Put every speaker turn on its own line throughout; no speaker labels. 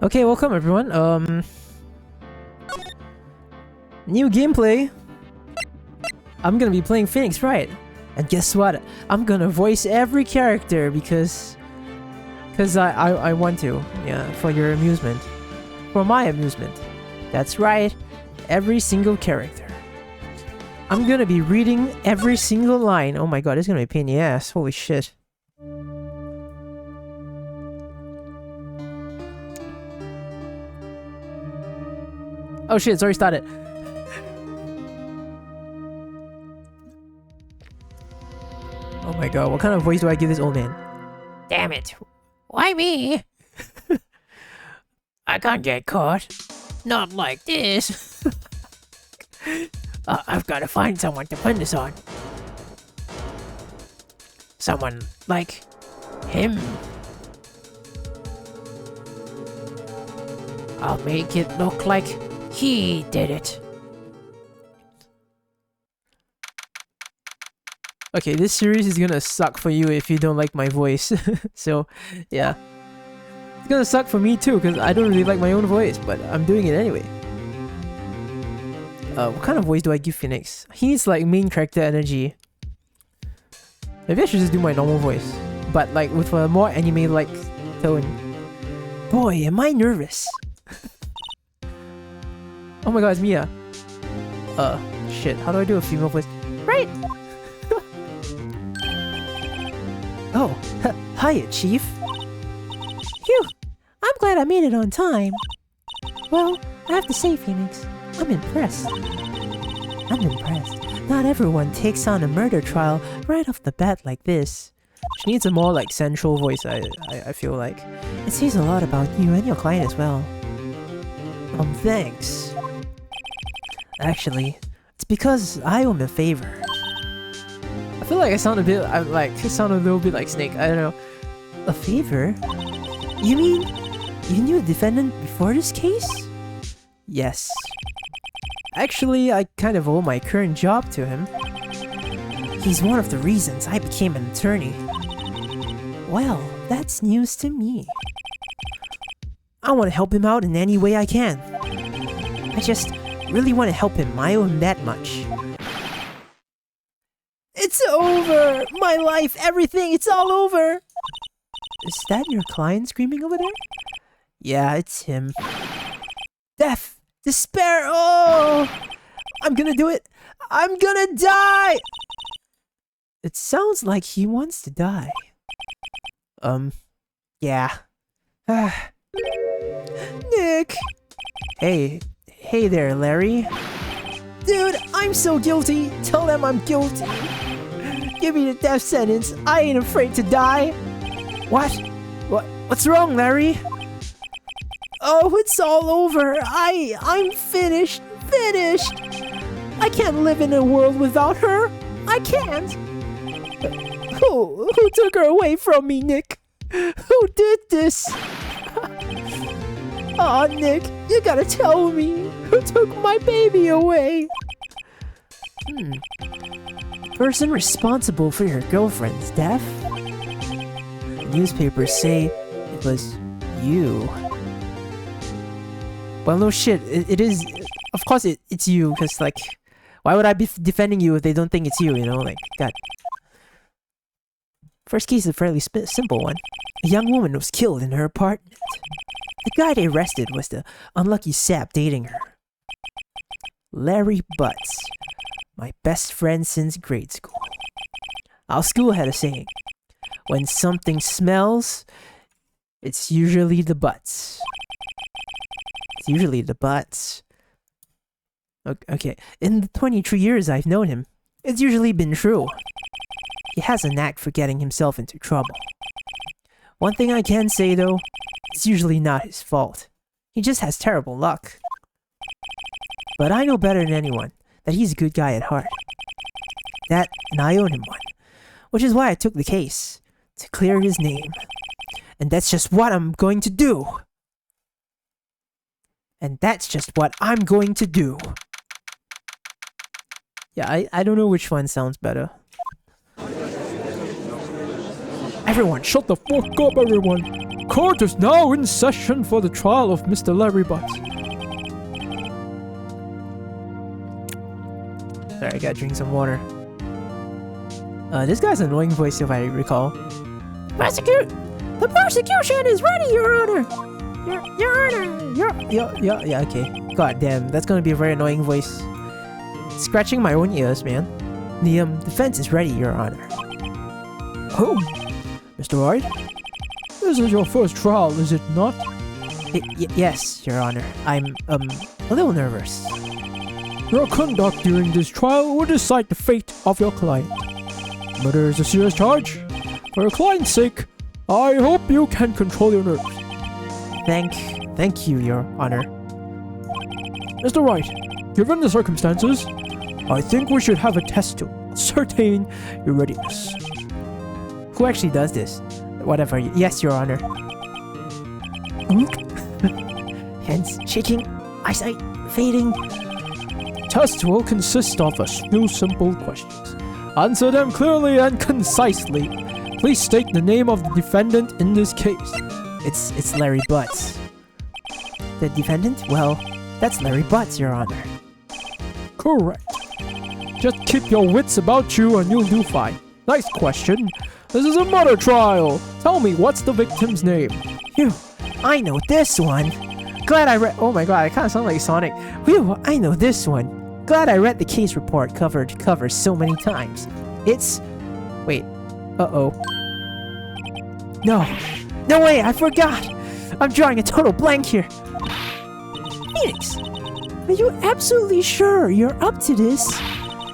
Okay, welcome everyone. New gameplay. I'm gonna be playing Phoenix Wright, and guess what? I'm gonna voice every character because I want to. Yeah, for your amusement, for my amusement. That's right, every single character. I'm gonna be reading every single line. Oh my god, it's gonna be a pain in the ass. Holy shit. Oh shit, it's already started. Oh my god, what kind of voice do I give this old man?
Damn it. Why me? I can't get caught. Not like this. I've got to find someone to pin this on. Someone like him. I'll make it look like he did it.
Okay, this series is gonna suck for you if you don't like my voice. So, yeah. It's gonna suck for me too, because I don't really like my own voice, but I'm doing it anyway. What kind of voice do I give Phoenix? He needs like main character energy. Maybe I should just do my normal voice, but like with a more anime-like tone. Boy, am I nervous. Oh my god, it's Mia. Shit, how do I do a female voice? Right! Oh, hiya, Chief. Phew, I'm glad I made it on time. Well, I have to say, Phoenix, I'm impressed. Not everyone takes on a murder trial right off the bat like this. She needs a more like central voice, I feel like. It says a lot about you and your client as well. Thanks. Actually, it's because I owe him a favor. I feel like I sound a little bit like Snake, I don't know. A favor? You mean you knew the defendant before this case? Yes. Actually, I kind of owe my current job to him. He's one of the reasons I became an attorney. Well, that's news to me. I want to help him out in any way I can. I just really want to help him. I owe him that much. It's over! My life, everything, it's all over! Is that your client screaming over there? Yeah, it's him. Death! Despair! Oh! I'm gonna do it! I'm gonna die! It sounds like he wants to die. Yeah. Nick! Hey there, Larry. Dude, I'm so guilty! Tell them I'm guilty! Give me the death sentence! I ain't afraid to die! What's wrong, Larry? Oh, it's all over! I'm finished! Finished! I can't live in a world without her! I can't! Who took her away from me, Nick? Who did this? Aw, Nick, you gotta tell me! Who took my baby away? Person responsible for your girlfriend's death? Newspapers say it was you. Well, no shit, it is... Of course it's you, because, like... Why would I be defending you if they don't think it's you, you know? Like, God. First case is a fairly simple one. A young woman was killed in her apartment. The guy they arrested was the unlucky sap dating her. Larry Butts. My best friend since grade school. Our school had a saying. When something smells, it's usually the butts. It's usually the butts. Okay, in the 23 years I've known him, it's usually been true. He has a knack for getting himself into trouble. One thing I can say though, it's usually not his fault. He just has terrible luck. But I know better than anyone that he's a good guy at heart. That, and I owe him one. Which is why I took the case, to clear his name. And that's just what I'm going to do. And that's just what I'm going to do. Yeah, I don't know which one sounds better.
Everyone, shut the fuck up, everyone. Court is now in session for the trial of Mr. Larry Butts.
Sorry, I gotta drink some water. This guy's annoying voice, if I recall. The prosecution is ready, Your Honor! Your Honor! Yeah, okay. God damn, that's gonna be a very annoying voice. Scratching my own ears, man. The defense is ready, Your Honor.
Oh, Mr. Wright? This is your first trial, is it not?
Yes, Your Honor. I'm, a little nervous.
Your conduct during this trial will decide the fate of your client. Murder is a serious charge. For your client's sake, I hope you can control your nerves.
Thank you, Your Honor.
Mr. Wright, given the circumstances, I think we should have a test to ascertain your readiness.
Who actually does this? Whatever. Yes, Your Honor. Hands shaking, eyesight fading.
Test will consist of a few simple questions. Answer them clearly and concisely. Please state the name of the defendant in this case.
It's Larry Butts. The defendant? Well, that's Larry Butts, Your Honor.
Correct. Just keep your wits about you and you'll do fine. Next question. This is a murder trial. Tell me, what's the victim's name?
Phew, I know this one. Glad I read. Oh my god, I kind of sound like Sonic. Phew, I know this one. Glad I read the case report cover to cover so many times. It's. Wait. Uh-oh. No way, I forgot. I'm drawing a total blank here. Phoenix, are you absolutely sure you're up to this?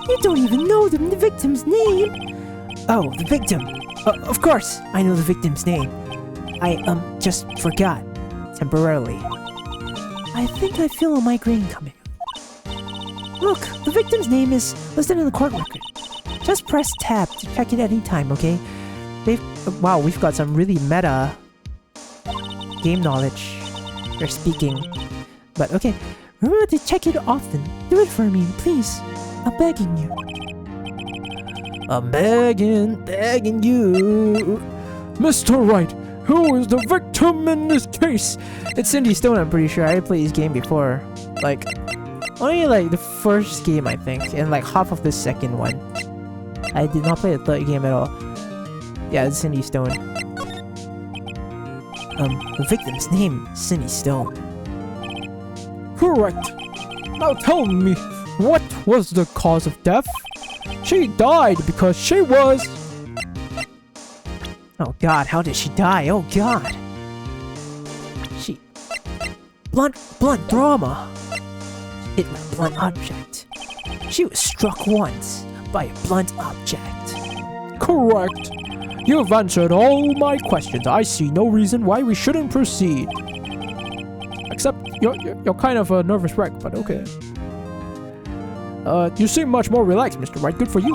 You don't even know the victim's name. Oh, the victim. Of course, I know the victim's name. I, just forgot. Temporarily. I think I feel a migraine coming. Look, the victim's name is listed in the court record. Just press tab to check it anytime, okay? Wow, we've got some really meta game knowledge. They're speaking. But okay, remember to check it often. Do it for me, please. I'm begging you.
I'm begging you. Mr. Wright, who is the victim in this case?
It's Cindy Stone, I'm pretty sure. I played this game before. Like, only like the first game, I think, and like half of the second one. I did not play the third game at all. Yeah, it's Cindy Stone. The victim's name, Cindy Stone.
Correct. Now tell me, what was the cause of death? She died because she was...
Oh god, how did she die? Oh god. She... Blunt trauma. Hit with a blunt object. She was struck once by a blunt object.
Correct. You've answered all my questions. I see no reason why we shouldn't proceed. Except you're kind of a nervous wreck, but okay. You seem much more relaxed, Mr. Wright. Good for you.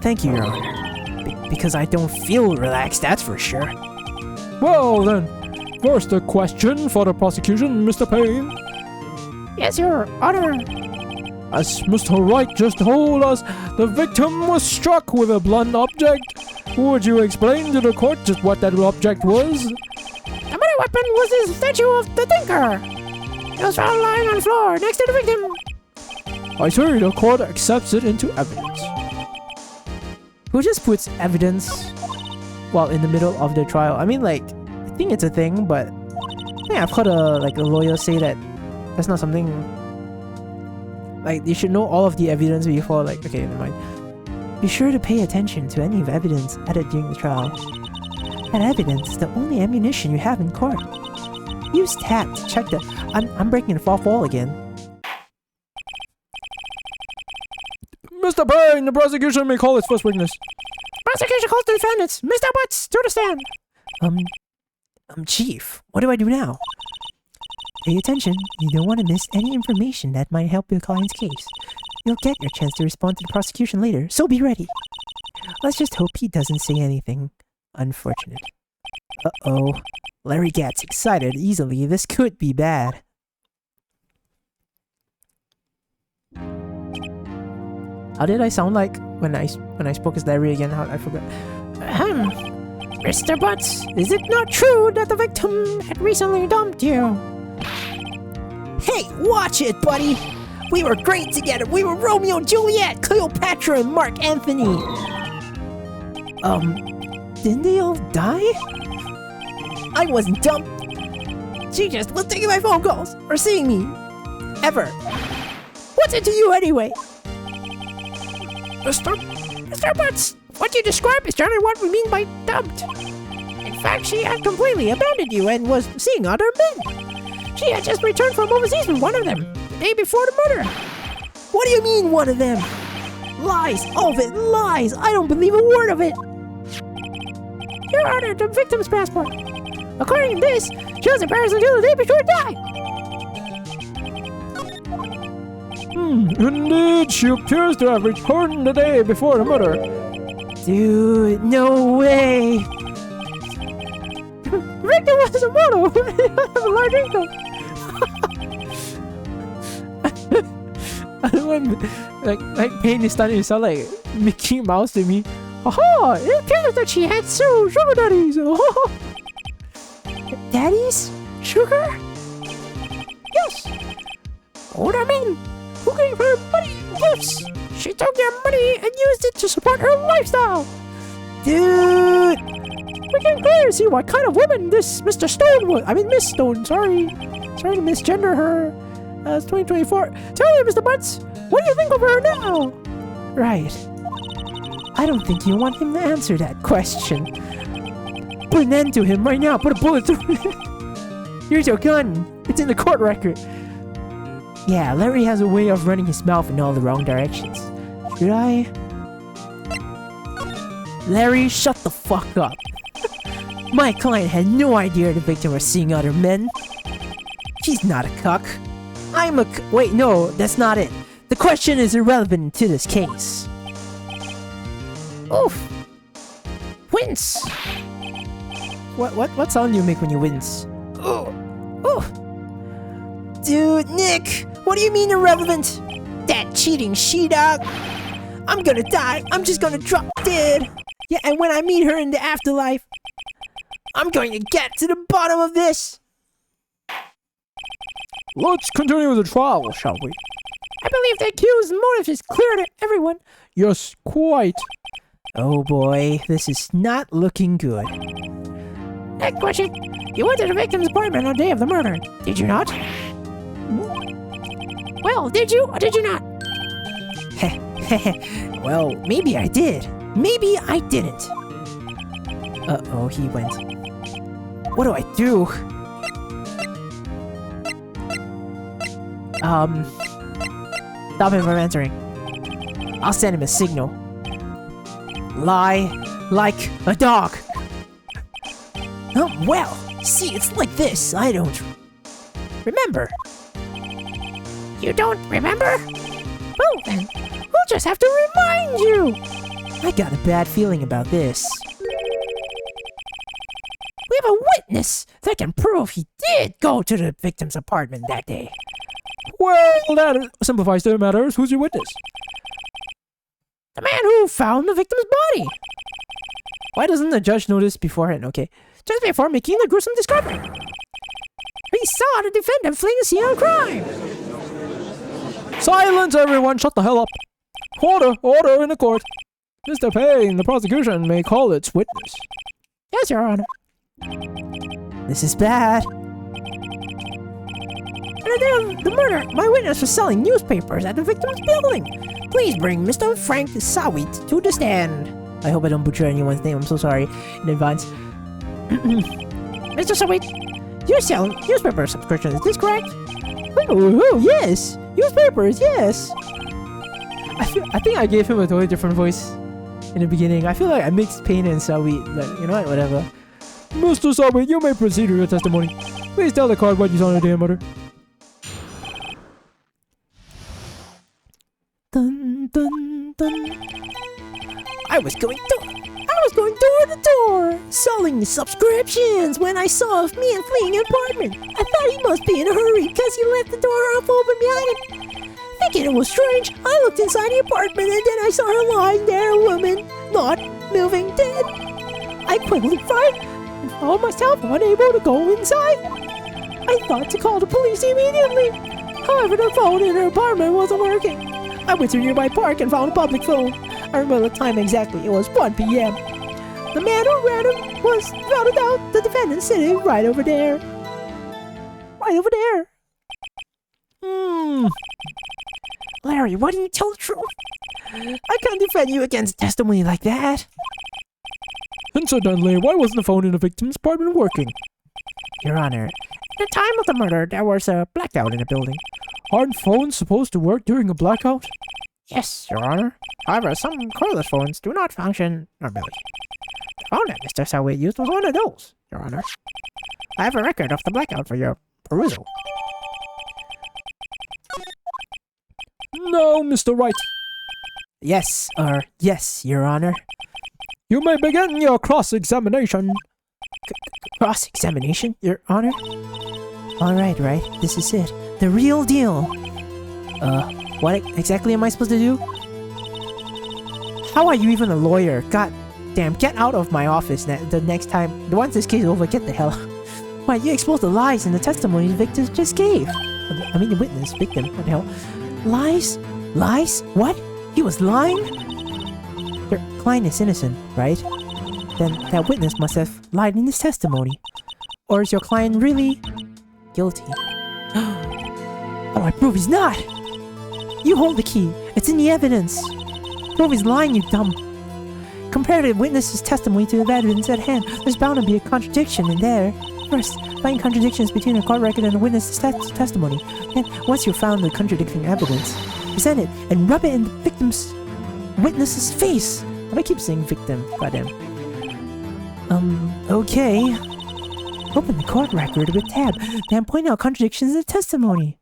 Thank you, Your Honor. Because I don't feel relaxed, that's for sure.
Well then, first a question for the prosecution, Mr. Payne.
Yes, Your Honor.
As Mr. Wright just told us, the victim was struck with a blunt object. Would you explain to the court just what that object was?
The murder weapon was the statue of the Thinker. It was found lying on the floor next to the victim.
I see the court accepts it into evidence.
Who just puts evidence while in the middle of the trial? I mean, like, I think it's a thing, but yeah, I've heard a lawyer say that that's not something. Like, you should know all of the evidence before, like, okay, never mind. Be sure to pay attention to any of evidence added during the trial. That evidence is the only ammunition you have in court. Use tab to check the... I'm breaking the fourth wall again.
Mr. Payne, the prosecution may call its first witness.
Prosecution calls the defendants. Mr. Butts, to the stand.
Chief, what do I do now? Pay attention. You don't want to miss any information that might help your client's case. You'll get your chance to respond to the prosecution later, so be ready. Let's just hope he doesn't say anything unfortunate. Uh-oh. Larry gets excited easily. This could be bad. How did I sound like when I spoke as Larry again? I forgot.
Mr. Butts, is it not true that the victim had recently dumped you?
Hey, watch it, buddy! We were great together. We were Romeo and Juliet, Cleopatra and Mark Anthony. Didn't they all die? I wasn't dumped. She just was taking my phone calls or seeing me. Ever. What's it to you anyway?
Mr. Butts, what you describe is generally what we mean by dumped. In fact, she had completely abandoned you and was seeing other men. She had just returned from overseas with one of them, the day before the murder.
What do you mean, one of them? Lies! All of it lies! I don't believe a word of it!
Here are the victim's passport. According to this, she was in Paris until the day before it died.
Indeed, she appears to have returned the day before the murder.
Dude, no way!
Victor was a model with a large income.
I don't want, like pain is starting to sound like Mickey Mouse to me.
Aha! It appears that she had several sugar daddies.
Daddies?
Sugar? Yes. Older men who gave her money and gifts. She took their money and used it to support her lifestyle.
Dude!
We can clearly see what kind of woman this Mr. Stone was. I mean, Miss Stone, sorry. Sorry to misgender her. It's 2024. Tell me, Mr. Butts, what do you think of her now?
Right. I don't think you want him to answer that question. Put an end to him right now. Put a bullet through him. Here's your gun. It's in the court record. Yeah, Larry has a way of running his mouth in all the wrong directions. Should I? Larry, shut the fuck up. My client had no idea the victim was seeing other men. She's not a cuck. I'm a wait, no, that's not it. The question is irrelevant to this case.
Oof. Wince.
What sound do you make when you wince?
Oh. Oh.
Dude, Nick, what do you mean irrelevant? That cheating she-dog. I'm gonna die. I'm just gonna drop dead. Yeah, and when I meet her in the afterlife, I'm going to get to the bottom of this.
Let's continue with the trial, shall we?
I believe the accused's motive is clear to everyone.
Yes, quite.
Oh boy, this is not looking good.
Next question. You went to the victim's apartment on the day of the murder, did you not? Well, did you or did you not?
Well, maybe I did. Maybe I didn't. Uh-oh, he went. What do I do? Stop him from answering. I'll send him a signal. Lie like a dog. Oh, well, see, it's like this. I don't remember.
You don't remember? Well then, we'll just have to remind you.
I got a bad feeling about this.
We have a witness that can prove he did go to the victim's apartment that day.
Well, that simplifies the matters. Who's your witness?
The man who found the victim's body.
Why doesn't the judge know this beforehand? Okay.
Just before making the gruesome discovery. He saw the defendant fleeing the scene of crime.
Silence, everyone! Shut the hell up! Order! Order in the court! Mr. Payne, the prosecution may call its witness.
Yes, Your Honor.
This is bad.
On the day of the murder, my witness was selling newspapers at the victim's building. Please bring Mr. Frank Sawit to the stand.
I hope I don't butcher anyone's name. I'm so sorry in advance.
Mr. Sawit, you sell newspaper subscriptions, is this correct?
Oh, yes! Newspapers, yes! I think I gave him a totally different voice in the beginning. I feel like I mixed Payne and Sawit, but you know what, whatever.
Mr. Sawit, you may proceed with your testimony. Please tell the court what you saw on the day of murder.
Dun, dun, dun. I was going door to door, selling subscriptions when I saw a man fleeing an apartment. I thought he must be in a hurry because he left the door half open behind him. Thinking it was strange, I looked inside the apartment and then I saw her lying there, a woman, not moving, dead. I
I quickly fried and found myself unable to go inside. I thought to call the police immediately. However, the phone in her apartment wasn't working. I went to a nearby park and found a public phone. I remember the time exactly. It was 1 p.m. The man who ran him was, without a doubt, the defendant sitting right over there. Right over there. Larry, why didn't you tell the truth? I can't defend you against testimony like that.
Incidentally, why wasn't the phone in the victim's apartment working?
Your Honor, at the time of the murder, there was a blackout in the building.
Aren't phones supposed to work during a blackout?
Yes, Your Honor. However, some cordless phones do not function normally. The phone that Mr. Selway used was one of those, Your Honor. I have a record of the blackout for your perusal.
No, Mr. Wright.
Yes, Your Honor.
You may begin your cross-examination.
Cross-examination, Your Honor? Alright, this is it. The real deal. What exactly am I supposed to do? How are you even a lawyer? God damn, get out of my office the next time. Once this case is over, get the hell out. Why, you exposed the lies in the testimony the victim just gave. I mean, the witness, victim, what the hell? Lies? Lies? What? He was lying? Your client is innocent, right? Then that witness must have lied in his testimony. Or is your client really guilty? Oh, I prove he's not! You hold the key. It's in the evidence. Prove he's lying, you dumb. Compare the witness's testimony to the evidence at hand. There's bound to be a contradiction in there. First, find contradictions between the court record and the witness's testimony. Then, once you've found the contradicting evidence, present it and rub it in the witness's face. Why do I keep saying victim? Goddamn. Okay. Open the court record with tab, then point out contradictions in the testimony.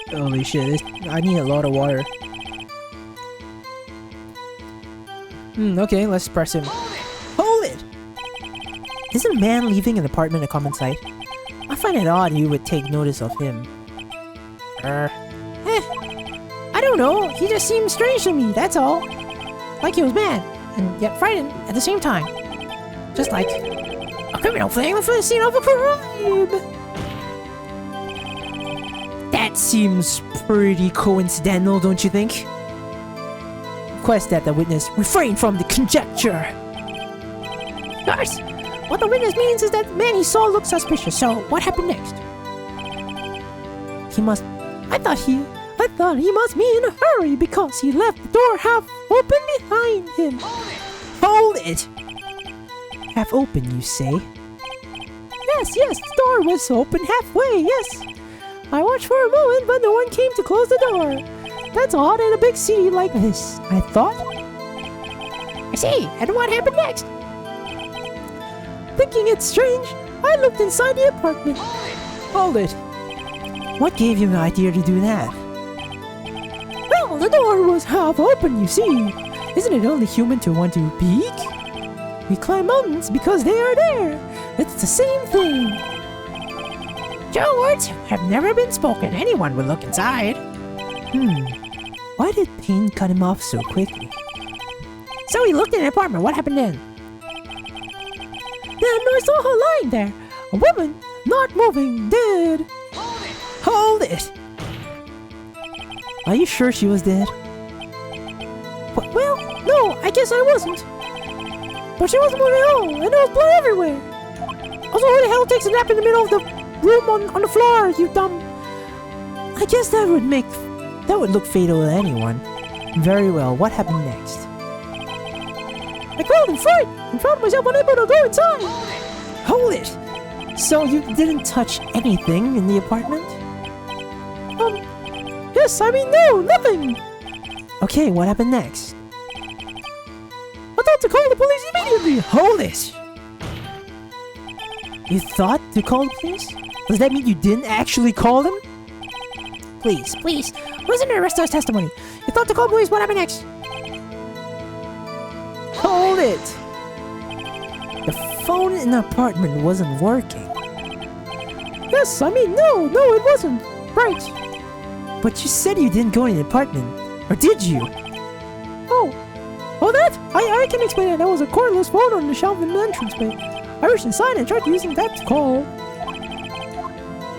Holy shit, I need a lot of water. Okay, let's press him. Hold it! Isn't a man leaving an apartment a common sight? I find it odd you would take notice of him. I don't know, he just seems strange to me, that's all. Like he was mad, and yet frightened at the same time. Just like a criminal fleeing the first scene of a crime! That seems pretty coincidental, don't you think? Request that the witness refrain from the conjecture. Of course. What the witness means is that the man he saw looked suspicious, so what happened next? I thought he must be in a hurry because he left the door half open behind him. Hold it! Half open, you say? Yes, the door was open halfway, yes. I watched for a moment, but no one came to close the door. That's odd in a big city like this, I thought. I see, and what happened next? Thinking it's strange, I looked inside the apartment. Hold it. What gave you the idea to do that? Well, the door was half open, you see. Isn't it only human to want to peek? We climb mountains because they are there. It's the same thing. Your words have never been spoken. Anyone would look inside. Why did Payne cut him off so quickly? So he looked in the apartment. What happened then? Then I saw her lying there. A woman, not moving, dead. Hold it! Are you sure she was dead? Well, no, I guess I wasn't. But she wasn't moving at all, and there was blood everywhere. Also, who the hell takes a nap in the middle of the room on the floor, you dumb... I guess that would look fatal to anyone. Very well, what happened next? I crawled in fright and found myself unable to go inside. Hold it! So you didn't touch anything in the apartment? Yes, I mean no, nothing! Okay, what happened next? I thought to call the police immediately! Hold it! You thought to call the police? Does that mean you didn't actually call them? Please, listen to the rest of his testimony. You thought to call the police, what happened next? Hold it! The phone in the apartment wasn't working. Yes, I mean no, it wasn't. Right. But you said you didn't go in the apartment. Or did you?
Oh, that? I can explain it. There was a cordless phone on the shelf in the entranceway. I reached inside and tried using that to call.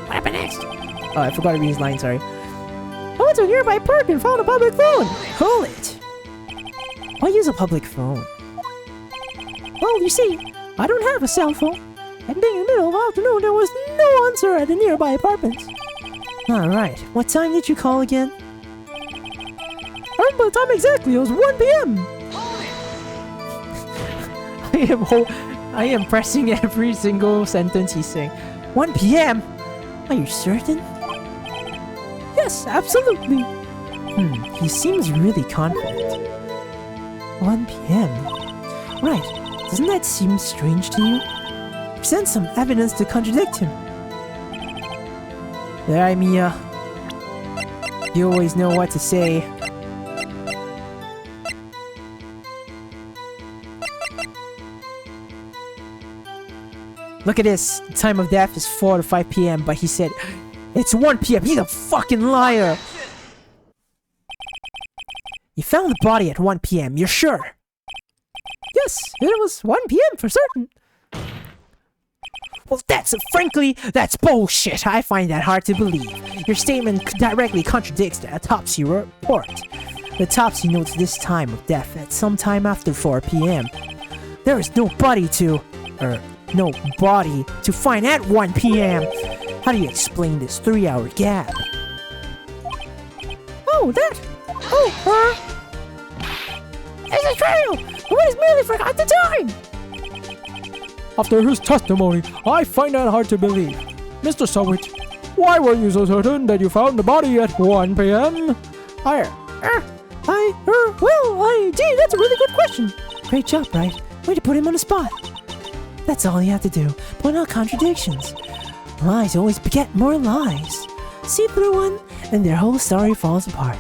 What happened next?
Oh, I forgot to read his line, sorry.
I went to a nearby park and found a public phone.
Hold it! Why use a public phone?
Well, you see, I don't have a cell phone. And being in the middle of the afternoon, there was no answer at the nearby apartments.
Alright, what time did you call again?
I remember the time exactly, it was 1 p.m.
I am pressing every single sentence he's saying. 1 p.m.? Are you certain?
Yes, absolutely.
He seems really confident. 1 p.m. Right, doesn't that seem strange to you? Present some evidence to contradict him. There, Mia. You always know what to say. Look at this. The time of death is 4 to 5 p.m. But he said it's 1 p.m. He's a fucking liar. You found the body at 1 p.m. You're sure?
Yes, it was 1 p.m. for certain.
Well, frankly, that's bullshit. I find that hard to believe. Your statement directly contradicts the autopsy report. The autopsy notes this time of death at some time after 4 p.m. There is no body to find at 1 p.m. How do you explain this 3-hour gap?
It's a trail! The boys merely forgot the time!
After his testimony, I find that hard to believe. Mr. Sowit, why were you so certain that you found the body at 1 p.m.?
Gee, that's a really good question. Great job, Wright. Way to put him on the spot. That's all you have to do. Point out contradictions. Lies always beget more lies. See through one, and their whole story falls apart.